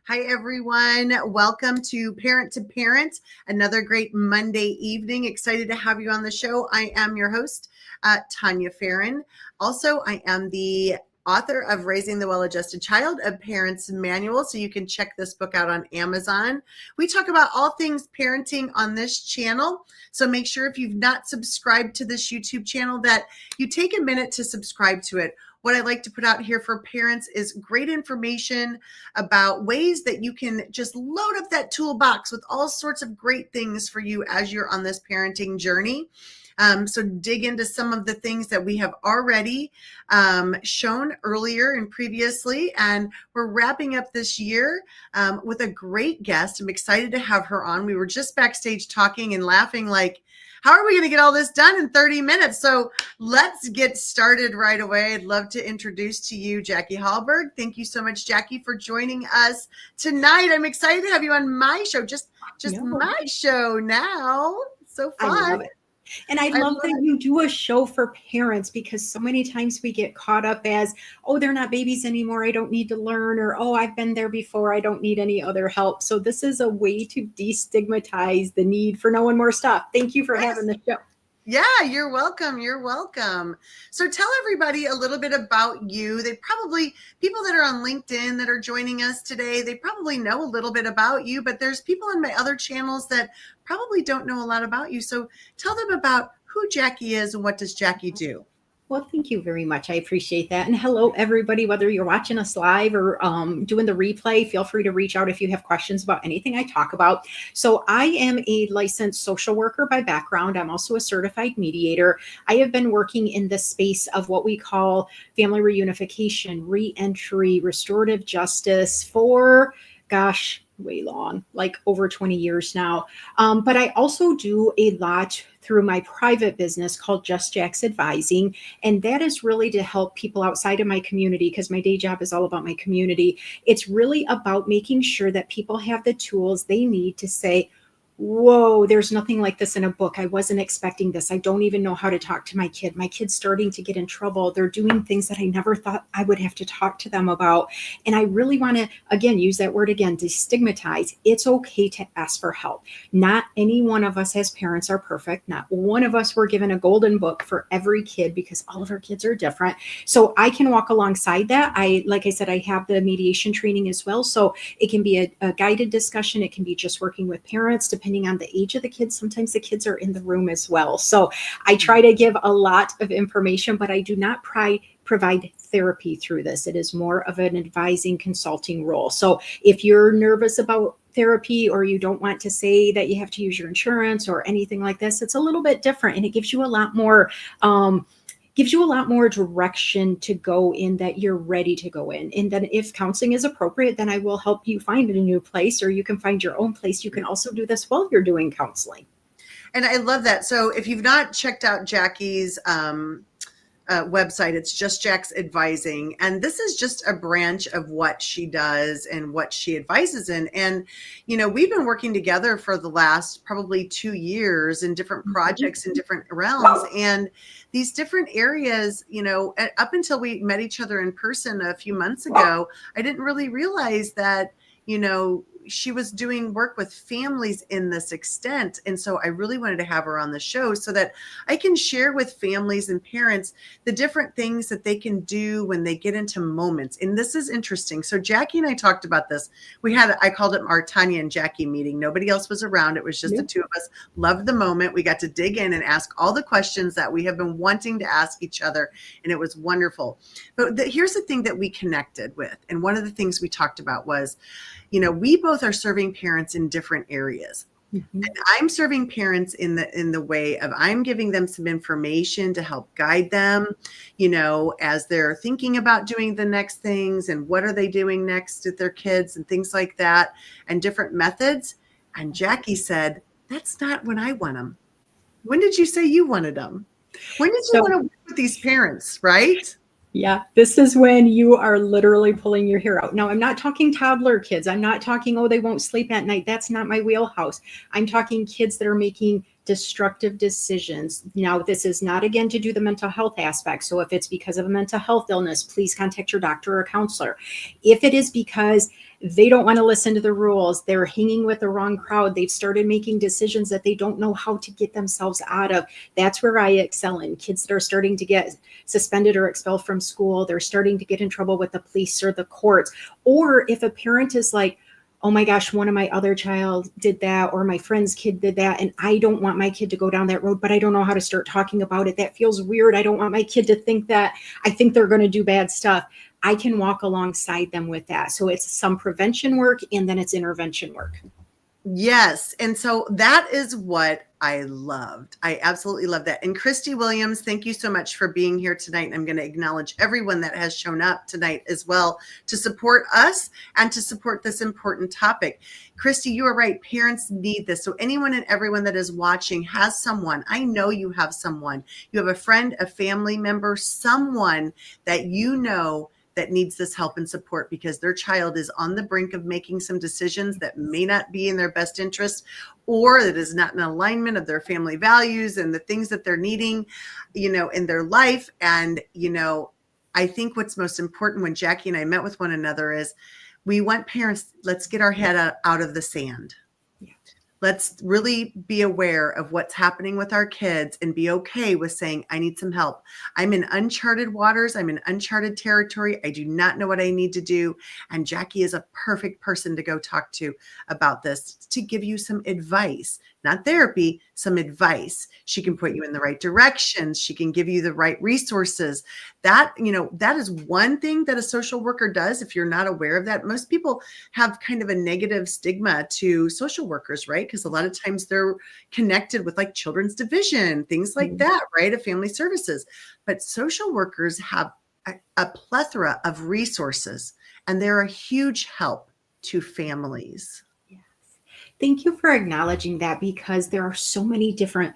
Hi, everyone. Welcome to Parent, another great Monday evening. Excited to have you on the show. I am your host, Tania Farran. Also, I am the author of Raising the Well-Adjusted Child, a Parent's Manual, so you can check this book out on Amazon. We talk about all things parenting on this channel, so make sure if you've not subscribed to this YouTube channel that you take a minute to subscribe to it. What I like to put out here for parents is great information about ways that you can just load up that toolbox with all sorts of great things for you as you're on this parenting journey. So dig into some of the things that we have already shown earlier and previously. And we're wrapping up this year with a great guest. I'm excited to have her on. We were just backstage talking and laughing like, how are we going to get all this done in 30 minutes? So let's get started right away. I'd love to introduce to you Jackie Hallberg. Thank you so much, Jackie, for joining us tonight. I'm excited to have you on my show, just my show now. So fun. I love it. And I love that you do a show for parents, because so many times we get caught up as, oh, they're not babies anymore, I don't need to learn, or, oh, I've been there before, I don't need any other help. So this is a way to destigmatize the need for knowing more stuff. Thank you for having the show. Yeah, you're welcome. You're welcome. So tell everybody a little bit about you. People that are on LinkedIn that are joining us today, they probably know a little bit about you, but there's people on my other channels that probably don't know a lot about you. So tell them about who Jackie is and what does Jackie do? Well, thank you very much. I appreciate that. And hello, everybody, whether you're watching us live or doing the replay, feel free to reach out if you have questions about anything I talk about. So I am a licensed social worker by background. I'm also a certified mediator. I have been working in the space of what we call family reunification, reentry, restorative justice for, way long, like over 20 years now. But I also do a lot through my private business called Just Jack's Advising. And that is really to help people outside of my community, because my day job is all about my community. It's really about making sure that people have the tools they need to say, whoa, there's nothing like this in a book. I wasn't expecting this. I don't even know how to talk to my kid. My kid's starting to get in trouble. They're doing things that I never thought I would have to talk to them about. And I really want to, again, use that word again, destigmatize. It's okay to ask for help. Not any one of us as parents are perfect. Not one of us were given a golden book for every kid, because all of our kids are different. So I can walk alongside that. Like I said, I have the mediation training as well. So it can be a guided discussion. It can be just working with parents, depending on the age of the kids. Sometimes the kids are in the room as well. So I try to give a lot of information, but I do not provide therapy through this. It is more of an advising, consulting role. So if you're nervous about therapy, or you don't want to say that you have to use your insurance or anything like this, it's a little bit different, and it gives you a lot more direction to go in, that you're ready to go in. And then if counseling is appropriate, then I will help you find a new place, or you can find your own place. You can also do this while you're doing counseling. And I love that. So if you've not checked out Jackie's website, it's Just Jack's Advising. And this is just a branch of what she does and what she advises in. And, we've been working together for the last probably 2 years in different projects in different realms. And these different areas, up until we met each other in person a few months ago, I didn't really realize that, she was doing work with families in this extent. And so I really wanted to have her on the show so that I can share with families and parents the different things that they can do when they get into moments. And this is interesting. So Jackie and I talked about this. I called it our Tania and Jackie meeting. Nobody else was around. It was just the two of us. Loved the moment. We got to dig in and ask all the questions that we have been wanting to ask each other. And it was wonderful. But here's the thing that we connected with. And one of the things we talked about was, we both are serving parents in different areas. Mm-hmm. And I'm serving parents in the way of, I'm giving them some information to help guide them, as they're thinking about doing the next things and what are they doing next with their kids and things like that, and different methods. And Jackie said, that's not when I want them. When did you say you wanted them? When did you want to work with these parents, right? Yeah, this is when you are literally pulling your hair out. Now, I'm not talking toddler kids. I'm not talking, oh, they won't sleep at night. That's not my wheelhouse. I'm talking kids that are making destructive decisions. Now, this is not, again, to do the mental health aspect. So if it's because of a mental health illness, please contact your doctor or counselor. If it is because they don't want to listen to the rules, they're hanging with the wrong crowd, they've started making decisions that they don't know how to get themselves out of, that's where I excel in. Kids that are starting to get suspended or expelled from school, they're starting to get in trouble with the police or the courts. Or if a parent is like, oh my gosh, one of my other child did that, or my friend's kid did that, and I don't want my kid to go down that road, but I don't know how to start talking about it. That feels weird. I don't want my kid to think that I think they're going to do bad stuff. I can walk alongside them with that. So it's some prevention work and then it's intervention work. Yes. And so that is what I loved. I absolutely love that. And Christy Williams, thank you so much for being here tonight. I'm going to acknowledge everyone that has shown up tonight as well to support us and to support this important topic. Christy, you are right. Parents need this. So anyone and everyone that is watching has someone. I know you have someone. You have a friend, a family member, someone that you know that needs this help and support because their child is on the brink of making some decisions that may not be in their best interest, or that is not in alignment of their family values and the things that they're needing, in their life. And, I think what's most important when Jackie and I met with one another is we want parents, let's get our head out of the sand. Let's really be aware of what's happening with our kids and be okay with saying, I need some help. I'm in uncharted waters. I'm in uncharted territory. I do not know what I need to do. And Jackie is a perfect person to go talk to about this, to give you some advice, not therapy, some advice. She can put you in the right directions. She can give you the right resources. That is one thing that a social worker does. If you're not aware of that, most people have kind of a negative stigma to social workers, right? Because a lot of times they're connected with like children's division, things like that, right? Of family services. But social workers have a plethora of resources, and they're a huge help to families. Yes. Thank you for acknowledging that, because there are so many different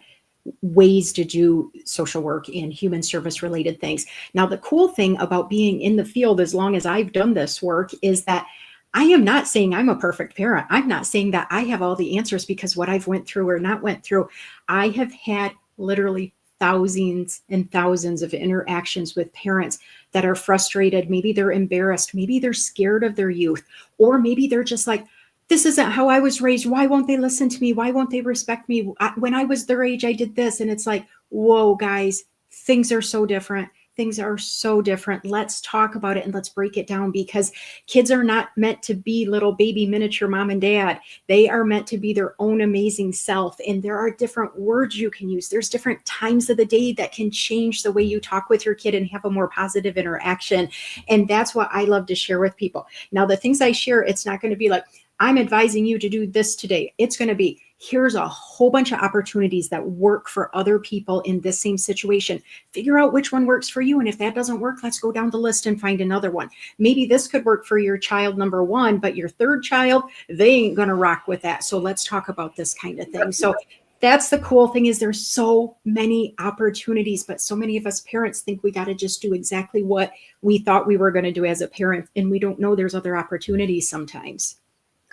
ways to do social work and human service related things. Now, the cool thing about being in the field, as long as I've done this work, is that I am not saying I'm a perfect parent. I'm not saying that I have all the answers because what I've went through or not went through. I have had literally thousands and thousands of interactions with parents that are frustrated. Maybe they're embarrassed. Maybe they're scared of their youth, or maybe they're just like, this isn't how I was raised. Why won't they listen to me? Why won't they respect me? When I was their age, I did this. And it's like, whoa, guys, things are so different. Things are so different. Let's talk about it and let's break it down, because kids are not meant to be little baby miniature mom and dad. They are meant to be their own amazing self. And there are different words you can use. There's different times of the day that can change the way you talk with your kid and have a more positive interaction. And that's what I love to share with people. Now, the things I share, it's not going to be like, I'm advising you to do this today. It's going to be, here's a whole bunch of opportunities that work for other people in this same situation. Figure out which one works for you. And if that doesn't work, let's go down the list and find another one. Maybe this could work for your child number one, but your third child, they ain't going to rock with that. So let's talk about this kind of thing. So that's the cool thing, is there's so many opportunities, but so many of us parents think we got to just do exactly what we thought we were going to do as a parent. And we don't know there's other opportunities sometimes.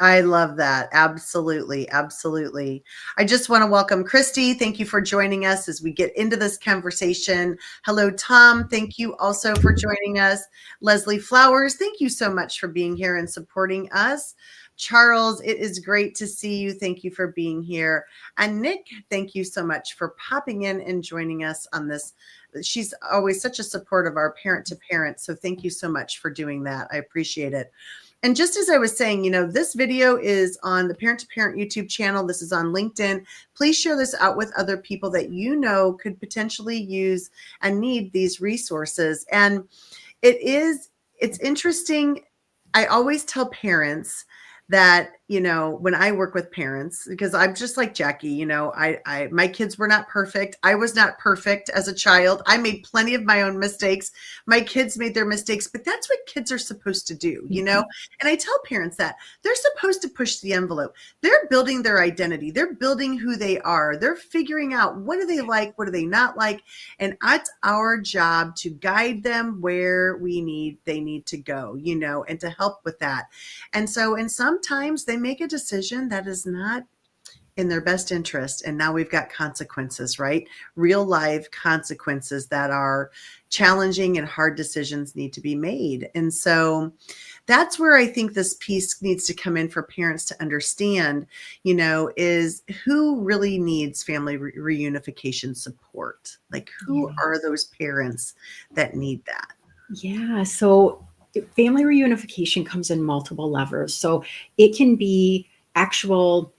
I love that. Absolutely. Absolutely. I just want to welcome Christy. Thank you for joining us as we get into this conversation. Hello, Tom. Thank you also for joining us. Leslie Flowers, thank you so much for being here and supporting us. Charles, it is great to see you. Thank you for being here. And Nick, thank you so much for popping in and joining us on this. She's always such a support of our parent to parent. So thank you so much for doing that. I appreciate it. And just as I was saying, this video is on the Parent to Parent YouTube channel. This is on LinkedIn. Please share this out with other people that you know could potentially use and need these resources. And it's interesting. I always tell parents that, when I work with parents, because I'm just like Jackie, my kids were not perfect. I was not perfect as a child. I made plenty of my own mistakes. My kids made their mistakes, but that's what kids are supposed to do, And I tell parents that they're supposed to push the envelope. They're building their identity. They're building who they are. They're figuring out, what do they like? What do they not like? And it's our job to guide them where they need to go, and to help with that. And sometimes they make a decision that is not in their best interest. And now we've got consequences, right? Real life consequences that are challenging and hard decisions need to be made. And so that's where I think this piece needs to come in for parents to understand, is who really needs family reunification support? Like, who are those parents that need that? Yeah. So family reunification comes in multiple levers. So it can be actual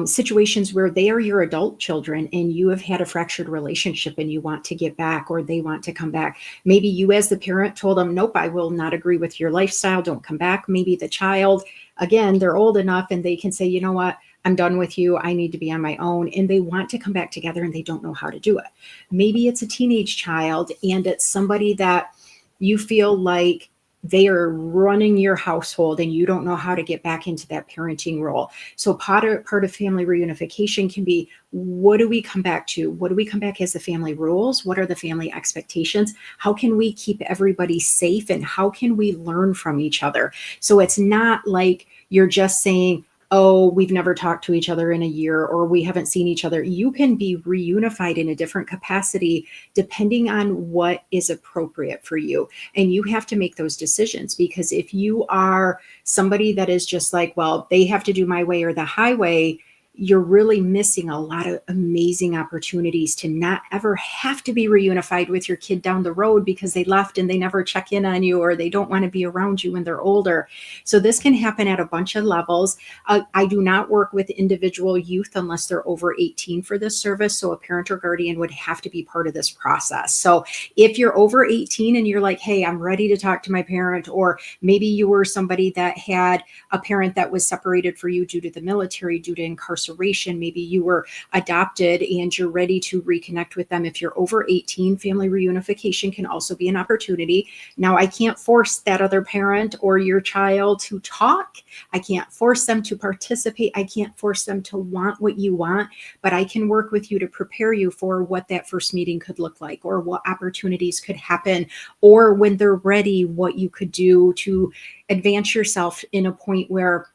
situations where they are your adult children and you have had a fractured relationship and you want to get back or they want to come back. Maybe you as the parent told them, nope, I will not agree with your lifestyle. Don't come back. Maybe the child, again, they're old enough and they can say, you know what? I'm done with you. I need to be on my own. And they want to come back together and they don't know how to do it. Maybe it's a teenage child and it's somebody that you feel like they are running your household and you don't know how to get back into that parenting role. So part of family reunification can be, what do we come back to? What do we come back as the family rules? What are the family expectations? How can we keep everybody safe? And how can we learn from each other? So it's not like you're just saying, oh, we've never talked to each other in a year or we haven't seen each other. You can be reunified in a different capacity depending on what is appropriate for you. And you have to make those decisions, because if you are somebody that is just like, well, they have to do my way or the highway, you're really missing a lot of amazing opportunities to not ever have to be reunified with your kid down the road because they left and they never check in on you or they don't want to be around you when they're older. So this can happen at a bunch of levels. I do not work with individual youth unless they're over 18 for this service. So a parent or guardian would have to be part of this process. So if you're over 18 and you're like, hey, I'm ready to talk to my parent, or maybe you were somebody that had a parent that was separated for you due to the military, due to incarceration, maybe you were adopted and you're ready to reconnect with them. If you're over 18, family reunification can also be an opportunity. Now, I can't force that other parent or your child to talk. I can't force them to participate. I can't force them to want what you want, but I can work with you to prepare you for what that first meeting could look like, or what opportunities could happen, or when they're ready, what you could do to advance yourself in a point where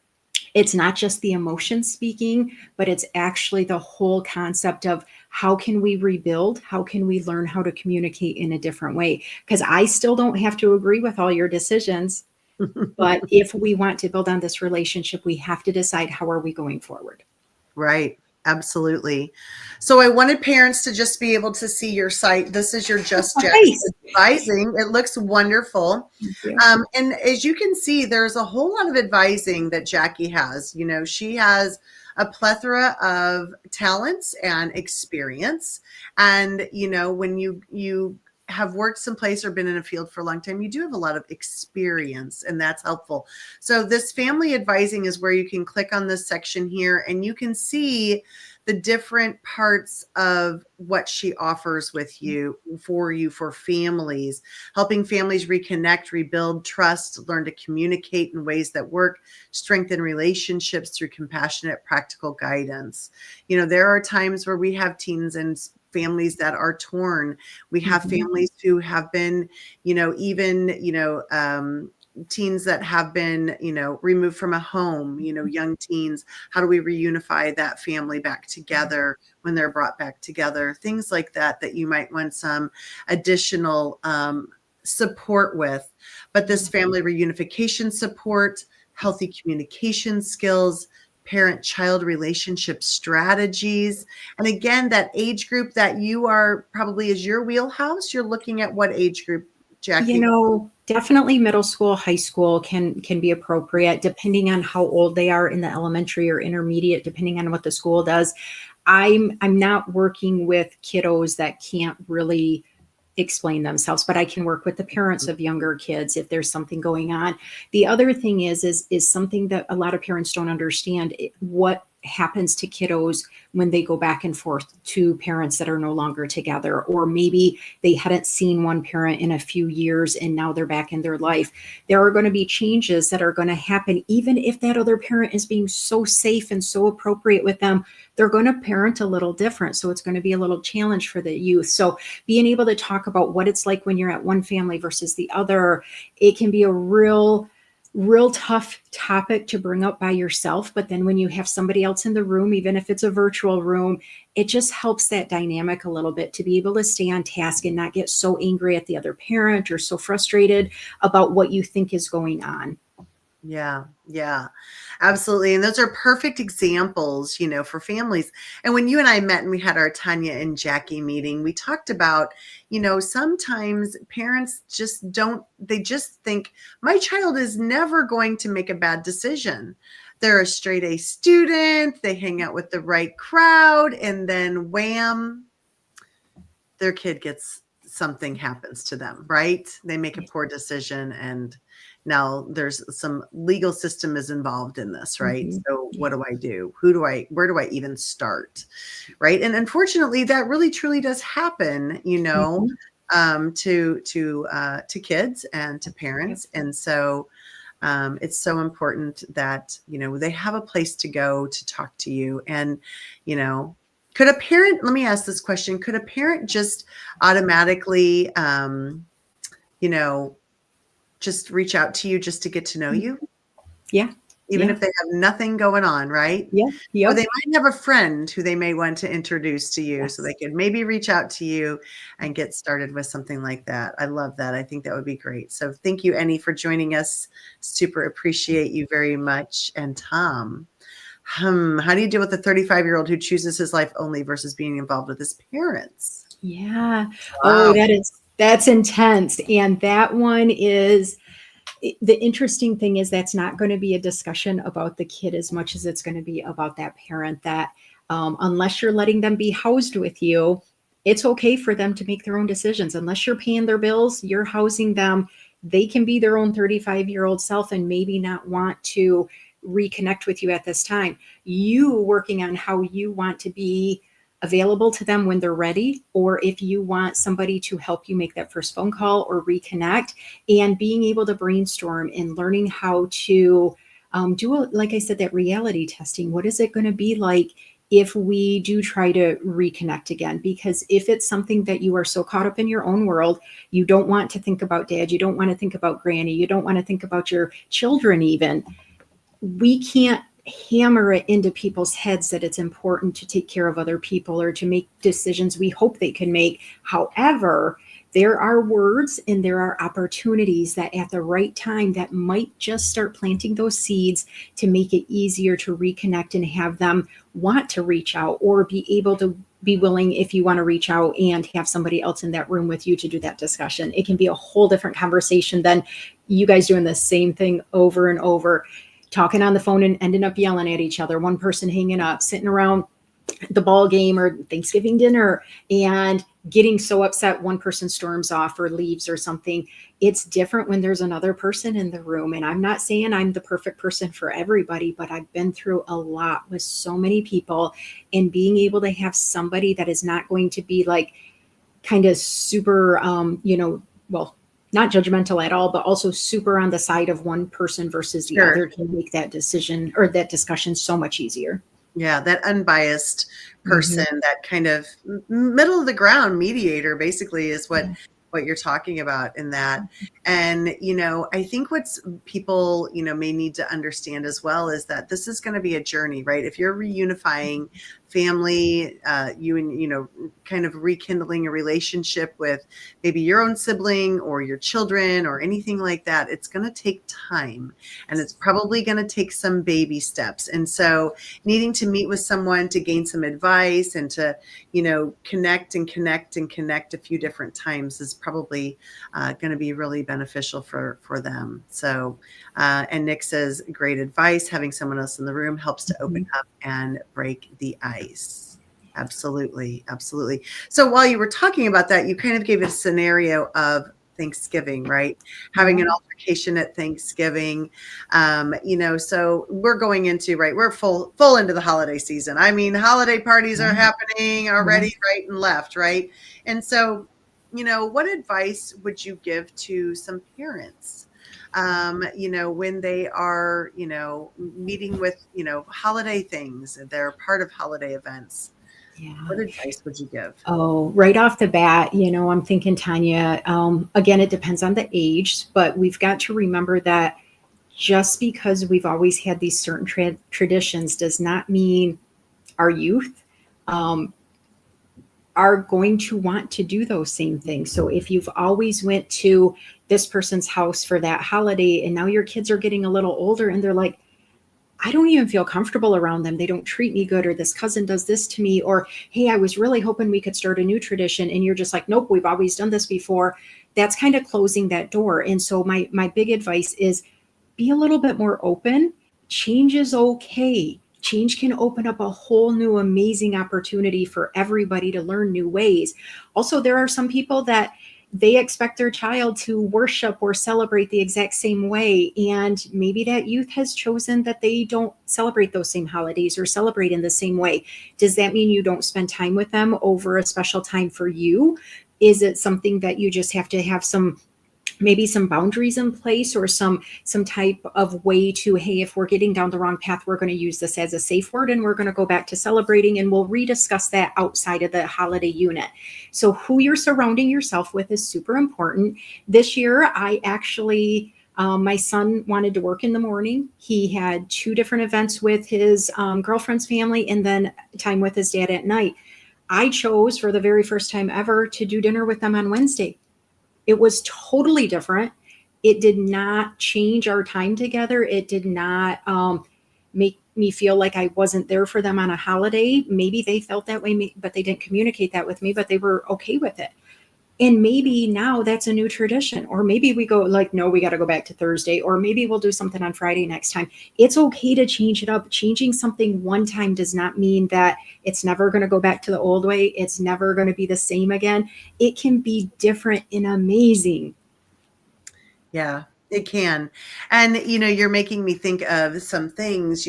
it's not just the emotion speaking, but it's actually the whole concept of how can we rebuild? How can we learn how to communicate in a different way? Because I still don't have to agree with all your decisions. But if we want to build on this relationship, we have to decide, how are we going forward? Right. Absolutely. So I wanted parents to just be able to see your site. This is your Just Jax Nice. advising. It looks wonderful. Thank you. And as you can see, there's a whole lot of advising that Jackie has. She has a plethora of talents and experience. And, when you have worked someplace or been in a field for a long time, you do have a lot of experience, and that's helpful. So this family advising is where you can click on this section here and you can see the different parts of what she offers with you, for families, helping families reconnect, rebuild trust, learn to communicate in ways that work, strengthen relationships through compassionate, practical guidance. There are times where we have teens and families that are torn. We have families who have been, teens that have been, removed from a home, young teens. How do we reunify that family back together when they're brought back together? Things like that you might want some additional support with. But this family reunification support, healthy communication skills, parent-child relationship strategies. And again, that age group that you are probably is your wheelhouse. You're looking at what age group, Jackie? Definitely middle school, high school can be appropriate, depending on how old they are in the elementary or intermediate, depending on what the school does. I'm not working with kiddos that can't really explain themselves, but I can work with the parents of younger kids if there's something going on. The other thing is something that a lot of parents don't understand, what happens to kiddos when they go back and forth to parents that are no longer together, or maybe they hadn't seen one parent in a few years and now they're back in their life. There are going to be changes that are going to happen. Even if that other parent is being so safe and so appropriate with them, they're going to parent a little different. So it's going to be a little challenge for the youth. So being able to talk about what it's like when you're at one family versus the other, it can be a real real tough topic to bring up by yourself. But then when you have somebody else in the room, even if it's a virtual room, it just helps that dynamic a little bit to be able to stay on task and not get so angry at the other parent or so frustrated about what you think is going on. Yeah, yeah, absolutely. And those are perfect examples, for families. And when you and I met and we had our Tanya and Jackie meeting, we talked about, sometimes parents they just think my child is never going to make a bad decision. They're a straight A student, they hang out with the right crowd, and then wham, their kid something happens to them, right? They make a poor decision, and now there's some legal system is involved in this, right? Mm-hmm. So what do I do? Where do I even start? Right. And unfortunately, that really truly does happen, Mm-hmm. to kids and to parents. Yep. And so it's so important that, they have a place to go to talk to you. And, could a parent, let me ask this question, could a parent just automatically, just reach out to you just to get to know you? Yeah. Even Yeah. if they have nothing going on, right? Yeah. Or Yep. they might have a friend who they may want to introduce to you, so Yes. they could maybe reach out to you and get started with something like that. I love that. I think that would be great. So thank you, Annie, for joining us. Super appreciate you very much. And Tom, how do you deal with a 35-year-old who chooses his life only versus being involved with his parents? Yeah. Oh, Wow. that's intense. And that one is the interesting thing is that's not going to be a discussion about the kid as much as it's going to be about that parent that unless you're letting them be housed with you, it's okay for them to make their own decisions. Unless you're paying their bills, you're housing them. They can be their own 35-year-old self and maybe not want to reconnect with you at this time. You working on how you want to be available to them when they're ready, or if you want somebody to help you make that first phone call or reconnect, and being able to brainstorm and learning how to like I said, that reality testing. What is it going to be like if we do try to reconnect again? Because if it's something that you are so caught up in your own world, you don't want to think about dad, you don't want to think about granny, you don't want to think about your children even. We can't hammer it into people's heads that it's important to take care of other people or to make decisions we hope they can make. However, there are words and there are opportunities that at the right time that might just start planting those seeds to make it easier to reconnect and have them want to reach out or be able to be willing, if you want to reach out and have somebody else in that room with you to do that discussion. It can be a whole different conversation than you guys doing the same thing over and over, talking on the phone and ending up yelling at each other, one person hanging up, sitting around the ball game or Thanksgiving dinner and getting so upset one person storms off or leaves or something. It's different when there's another person in the room. And I'm not saying I'm the perfect person for everybody, but I've been through a lot with so many people, and being able to have somebody that is not going to be like kind of super, well, not judgmental at all, but also super on the side of one person versus the other can make that decision or that discussion so much easier. Yeah, that unbiased person, Mm-hmm. that kind of middle of the ground mediator basically is what you're talking about in that. And, I think what's people, may need to understand as well is that this is going to be a journey, right? If you're reunifying family, kind of rekindling a relationship with maybe your own sibling or your children or anything like that, it's going to take time, and it's probably going to take some baby steps. And so needing to meet with someone to gain some advice and to, connect a few different times is probably going to be really beneficial for them. So, and Nick says, great advice. Having someone else in the room helps to open up and break the ice. Absolutely. Absolutely. So while you were talking about that, you kind of gave a scenario of Thanksgiving, right? Having an altercation at Thanksgiving. So we're going into, right, we're full into the holiday season. I mean, holiday parties are happening already, right and left, right? And so, what advice would you give to some parents, when they are, meeting with, holiday things, they're part of holiday events? Yeah. What advice would you give? Oh, right off the bat, I'm thinking, Tanya, again, it depends on the age, but we've got to remember that just because we've always had these certain traditions does not mean our youth are going to want to do those same things. So if you've always went to this person's house for that holiday and now your kids are getting a little older and they're like, I don't even feel comfortable around them. They don't treat me good, or this cousin does this to me, or, hey, I was really hoping we could start a new tradition. And you're just like, nope, we've always done this before. That's kind of closing that door. And so my big advice is be a little bit more open. Change is okay. Change can open up a whole new amazing opportunity for everybody to learn new ways. Also, there are some people that they expect their child to worship or celebrate the exact same way. And maybe that youth has chosen that they don't celebrate those same holidays or celebrate in the same way. Does that mean you don't spend time with them over a special time for you? Is it something that you just have to have maybe some boundaries in place, or some type of way to, hey, if we're getting down the wrong path, we're going to use this as a safe word and we're going to go back to celebrating, and we'll rediscuss that outside of the holiday unit. So who you're surrounding yourself with is super important. This year, I actually my son wanted to work in the morning. He had 2 different events with his girlfriend's family and then time with his dad at night. I chose for the very first time ever to do dinner with them on Wednesday. It was totally different. It did not change our time together. It did not make me feel like I wasn't there for them on a holiday. Maybe they felt that way, but they didn't communicate that with me, but they were okay with it. And maybe now that's a new tradition, or maybe we go like, no, we got to go back to Thursday, or maybe we'll do something on Friday next time. It's okay to change it up. Changing something one time does not mean that it's never going to go back to the old way. It's never going to be the same again. It can be different and amazing. Yeah, it can. And, you're making me think of some things,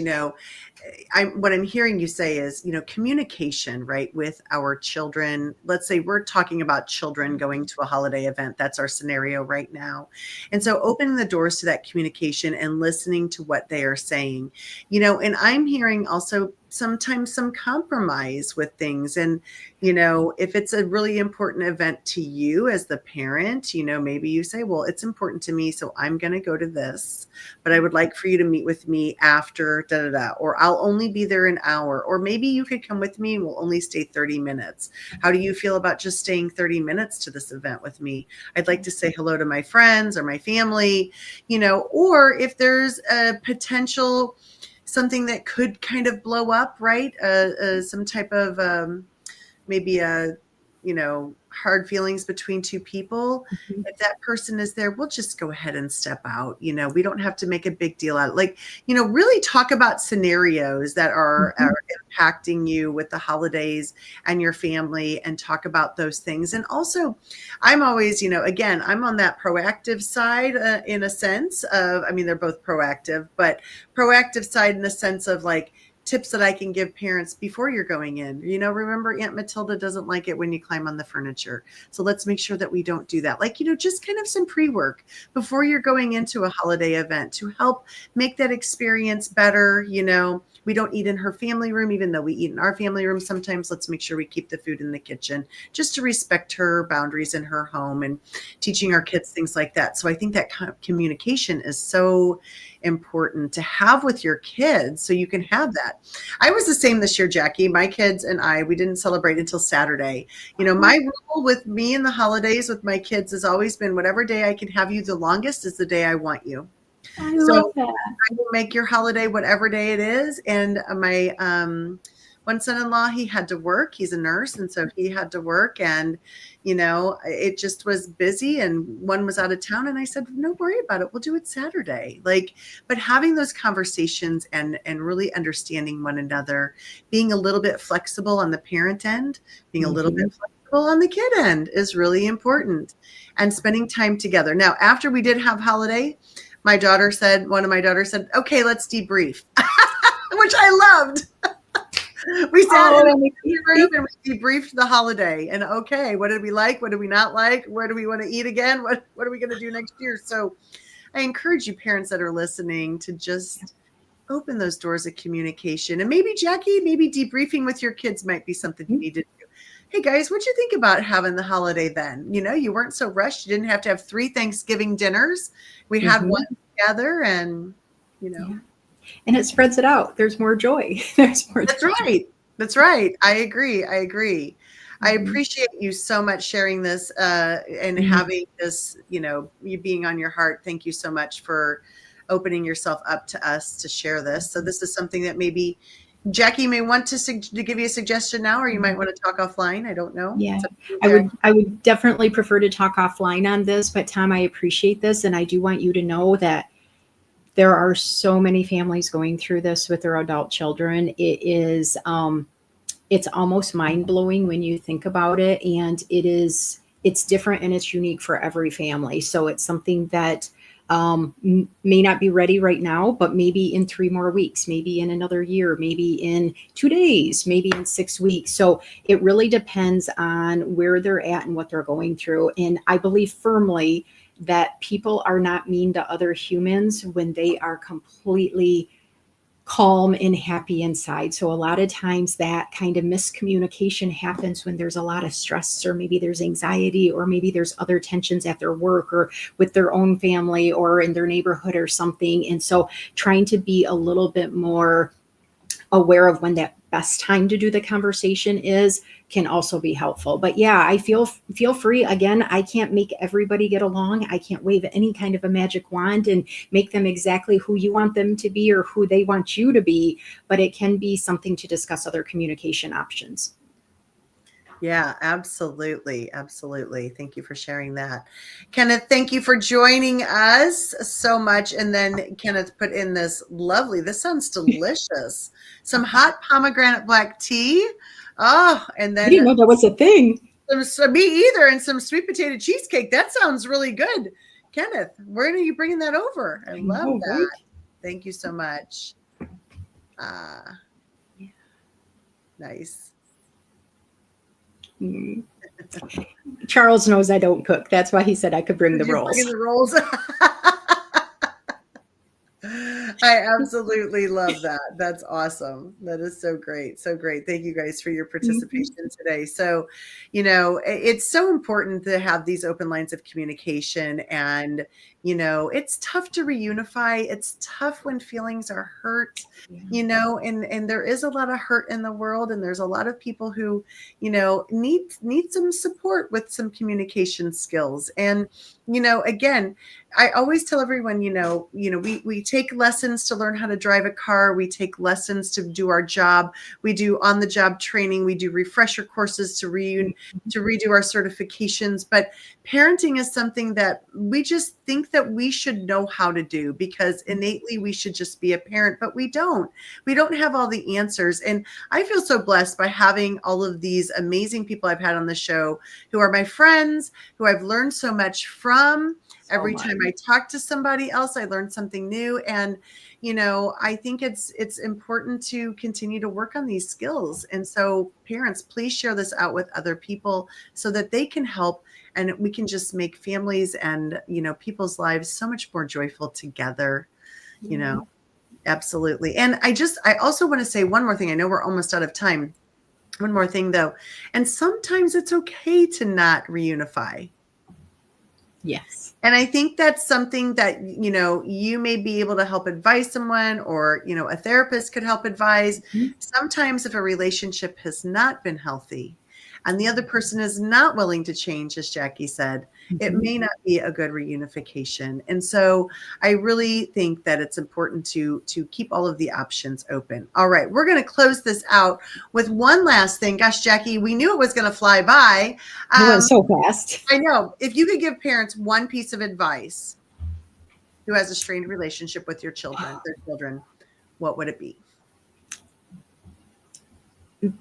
what I'm hearing you say is, communication, right, with our children. Let's say we're talking about children going to a holiday event. That's our scenario right now. And so opening the doors to that communication and listening to what they are saying, and I'm hearing also sometimes some compromise with things. And, if it's a really important event to you as the parent, maybe you say, well, it's important to me, so I'm going to go to this, but I would like for you to meet with me after da da da, or I'll only be there an hour, or maybe you could come with me and we'll only stay 30 minutes. How do you feel about just staying 30 minutes to this event with me? I'd like to say hello to my friends or my family, or if there's a potential something that could kind of blow up, right? Some type of maybe hard feelings between 2 people. Mhm. If that person is there, we'll just go ahead and step out. We don't have to make a big deal out of it. Like, really talk about scenarios that are impacting you with the holidays and your family, and talk about those things. And also, I'm always, again, I'm on that proactive side in a sense of, they're both proactive, but proactive side in the sense of like, tips that I can give parents before you're going in. Remember, Aunt Matilda doesn't like it when you climb on the furniture. So let's make sure that we don't do that. Like, just kind of some pre-work before you're going into a holiday event to help make that experience better. We don't eat in her family room, even though we eat in our family room sometimes. Let's make sure we keep the food in the kitchen just to respect her boundaries in her home, and teaching our kids things like that. So I think that kind of communication is so important to have with your kids, so you can have that. I was the same this year, Jackie. My kids and we didn't celebrate until Saturday. My rule with me in the holidays with my kids has always been, whatever day I can have you the longest is the day I want you. I love that. I will make your holiday whatever day it is. And my one son-in-law, he had to work. He's a nurse, and so he had to work, and it just was busy, and one was out of town, and I said, no, worry about it, we'll do it Saturday. But having those conversations and really understanding one another, being a little bit flexible on the parent end, being a little bit flexible on the kid end is really important, and spending time together. Now, after we did have holiday, one of my daughters said, okay, let's debrief, which I loved. We sat in the room and we debriefed the holiday, and okay, what did we like? What did we not like? Where do we want to eat again? What are we going to do next year? So I encourage you parents that are listening to just open those doors of communication. And maybe, Jackie, debriefing with your kids might be something you need to do. Hey guys, what'd you think about having the holiday then? You weren't so rushed. You didn't have to have 3 Thanksgiving dinners. We had one together and, Yeah. And it spreads it out. There's more joy. There's more That's joy. right. That's right. I agree. I agree. I Mhm. appreciate you so much sharing this and Mhm. having this, you being on your heart. Thank you so much for opening yourself up to us to share this. So this is something that maybe Jackie may want to give you a suggestion now, or you might want to talk offline. I don't know. Yeah, It's up to you, I would Jackie. I would definitely prefer to talk offline on this, but Tom, I appreciate this, and I do want you to know that there are so many families going through this with their adult children. It's almost mind-blowing when you think about it, and it's different and it's unique for every family. So it's something that may not be ready right now, but maybe in 3 more weeks, maybe in another year, maybe in 2 days, maybe in 6 weeks. So it really depends on where they're at and what they're going through. And I believe firmly that people are not mean to other humans when they are completely calm and happy inside. So a lot of times that kind of miscommunication happens when there's a lot of stress, or maybe there's anxiety, or maybe there's other tensions at their work or with their own family or in their neighborhood or something. And so trying to be a little bit more aware of when that best time to do the conversation is can also be helpful. But yeah, I feel free. Again, I can't make everybody get along. I can't wave any kind of a magic wand and make them exactly who you want them to be or who they want you to be, but it can be something to discuss other communication options. Yeah, absolutely. Absolutely. Thank you for sharing that. Kenneth, thank you for joining us so much. And then Kenneth put in this sounds delicious. Some hot pomegranate black tea. Oh, and I didn't then know that was a thing. me either. And some sweet potato cheesecake. That sounds really good. Kenneth, where are you bringing that over? I I love know, right? that. Thank you so much. Ah, Yeah. nice. Mm. Charles knows I don't cook. That's why he said I could bring the Did you bring rolls. in the rolls? I absolutely love that. That's awesome. That is so great. So great. Thank you guys for your Mhm. participation today. So, it's so important to have these open lines of communication. And, it's tough to reunify. It's tough when feelings are hurt, Yeah. and there is a lot of hurt in the world. And there's a lot of people who, need some support with some communication skills. And, again, I always tell everyone, we take lessons to learn how to drive a car. We take lessons to do our job. We do on the job training. We do refresher courses to redo our certifications. But parenting is something that we just think that we should know how to do because innately we should just be a parent, but we don't. We don't have all the answers. And I feel so blessed by having all of these amazing people I've had on the show who are my friends, who I've learned so much from. So Every much. time I talk to somebody else, I learn something new. And, I think it's important to continue to work on these skills. And so parents, please share this out with other people so that they can help and we can just make families and, people's lives so much more joyful together, you know. Absolutely. And I also want to say one more thing. I know we're almost out of time. One more thing though. And sometimes it's okay to not reunify. Yes. And I think that's something that, you may be able to help advise someone or, a therapist could help advise. Mhm. Sometimes if a relationship has not been healthy and the other person is not willing to change, as Jackie said, it Mhm. may not be a good reunification. And so I really think that it's important to keep all of the options open. All right, we're going to close this out with one last thing. Gosh, Jackie, we knew it was going to fly by. It went so fast. I know. If you could give parents one piece of advice who has a strained relationship with their children, what would it be?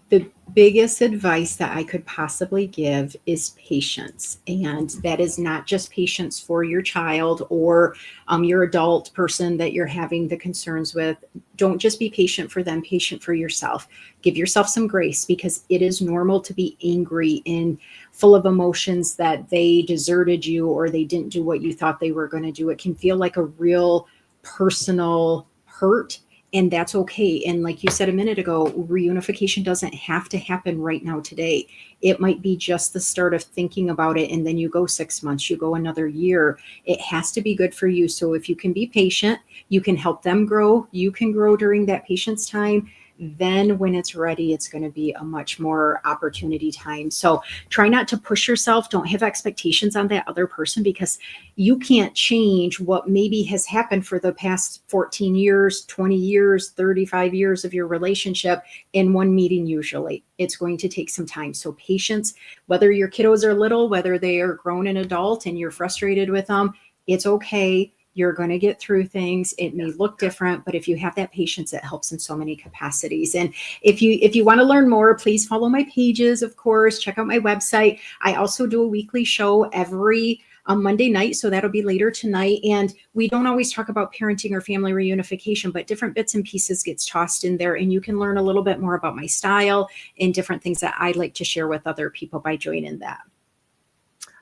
The biggest advice that I could possibly give is patience. And that is not just patience for your child or your adult person that you're having the concerns with. Don't just be patient for them, patient for yourself. Give yourself some grace because it is normal to be angry and full of emotions that they deserted you or they didn't do what you thought they were going to do. It can feel like a real personal hurt. And that's okay. And like you said a minute ago, reunification doesn't have to happen right now today. It might be just the start of thinking about it. And then you go 6 months, you go another year. It has to be good for you. So if you can be patient, you can help them grow. You can grow during that patient's time. Then when it's ready, it's going to be a much more opportunity time. So try not to push yourself. Don't have expectations on that other person, because you can't change what maybe has happened for the past 14 years, 20 years, 35 years of your relationship in one meeting. Usually it's going to take some time. So patience, whether your kiddos are little, whether they are grown and adult and you're frustrated with them, it's okay. You're going to get through things. It may look different, but if you have that patience, it helps in so many capacities. And if you want to learn more, please follow my pages, of course. Check out my website. I also do a weekly show every Monday night, so that'll be later tonight. And we don't always talk about parenting or family reunification, but different bits and pieces gets tossed in there, and you can learn a little bit more about my style and different things that I like to share with other people by joining that.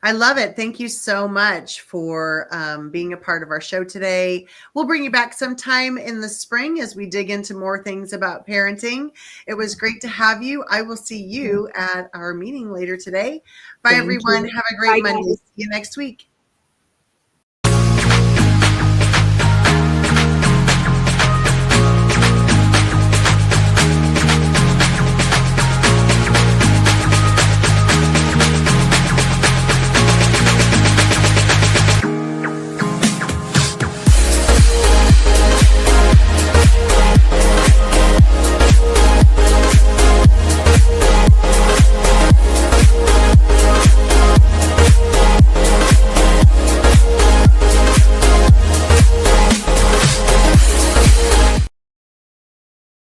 I love it. Thank you so much for being a part of our show today. We'll bring you back sometime in the spring as we dig into more things about parenting. It was great to have you. I will see you at our meeting later today. Bye, Thank everyone. you. Have a great Bye, Monday. guys. See you next week.